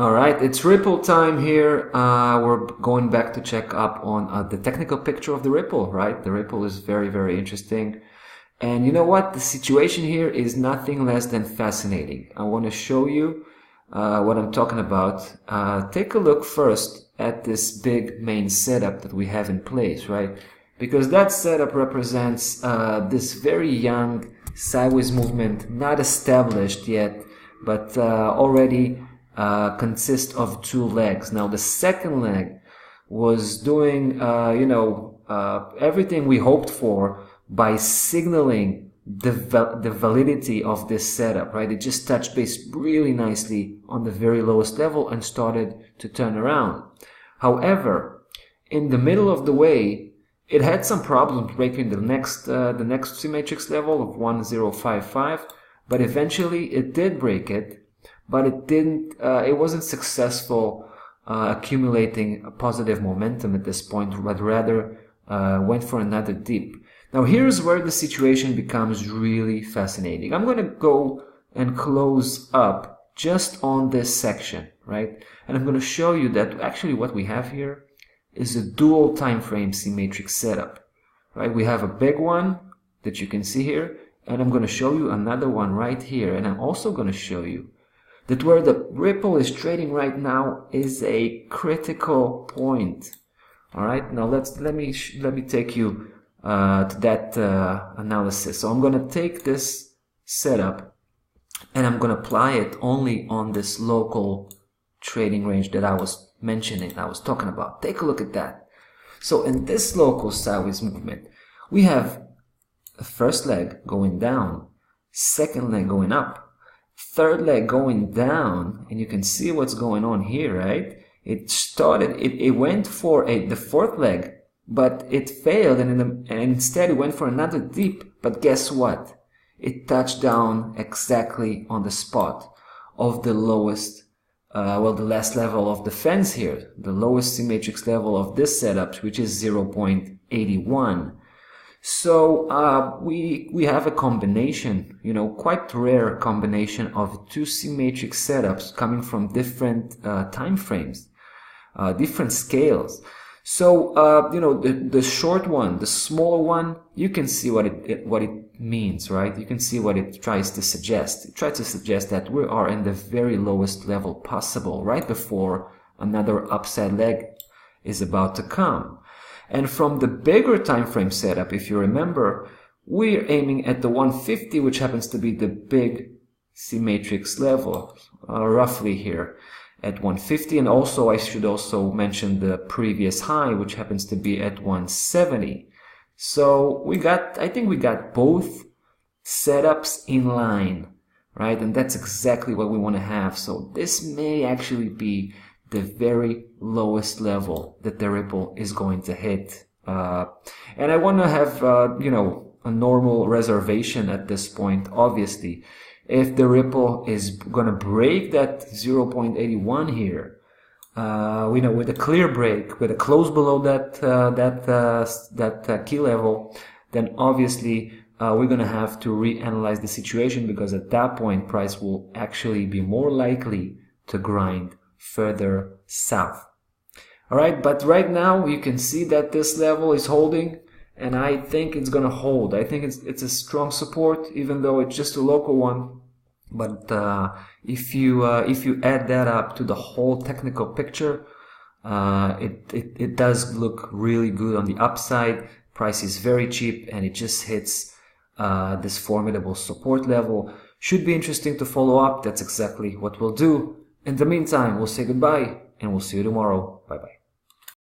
All right, it's Ripple time here. We're going back to check up on the technical picture of the Ripple, right? The Ripple is very, very interesting. And you know what? The situation here is nothing less than fascinating. I want to show you what I'm talking about. Take a look first at this big main setup that we have in place, right? Because that setup represents this very young sideways movement, not established yet, but already consists of two legs. Now the second leg was doing everything we hoped for by signaling the validity of this setup, right? It just touched base really nicely on the very lowest level and started to turn around. However, in the middle of the way, it had some problems breaking the next C-matrix level of 1055, but eventually it did break it. But it wasn't successful accumulating a positive momentum at this point, but rather went for another dip. Now here's where the situation becomes really fascinating. I'm going to go and close up just on this section, right? And I'm going to show you that actually what we have here is a dual time frame C-matrix setup, right? We have a big one that you can see here, and I'm going to show you another one right here, and I'm also going to show you that where the Ripple is trading right now is a critical point. All right, now let me take you to that analysis. So I'm going to take this setup and I'm going to apply it only on this local trading range that I was mentioning, I was talking about. Take a look at that. So in this local sideways movement, we have the first leg going down, second leg going up, third leg going down, and you can see what's going on here, right? It went for the fourth leg, but it failed, and instead it went for another dip. But guess what? It touched down exactly on the spot of the lowest, the last level of defense here, the lowest C-matrix level of this setup, which is 0.81. So we have a combination, quite rare combination of two C-matrix setups coming from different time frames, different scales. So the short one, the smaller one, you can see what it means, right? You can see what it tries to suggest. It tries to suggest that we are in the very lowest level possible, right before another upside leg is about to come. And from the bigger time frame setup, if you remember, we're aiming at the 150, which happens to be the big C-matrix level, roughly here at 150. And also, I should also mention the previous high, which happens to be at 170. So I think we got both setups in line, right? And that's exactly what we want to have. So this may actually be the very lowest level that the Ripple is going to hit. And I want to have, a normal reservation at this point. Obviously, if the Ripple is going to break that 0.81 here, with a clear break, with a close below that key level, then obviously we're going to have to reanalyze the situation, because at that point price will actually be more likely to grind further south. All right, but right now you can see that this level is holding, and I think it's going to hold. I think it's a strong support, even though it's just a local one. But if you add that up to the whole technical picture, it does look really good on the upside. Price is very cheap, and it just hits this formidable support level. Should be interesting to follow up. That's exactly what we'll do. In the meantime, we'll say goodbye, and we'll see you tomorrow. Bye-bye.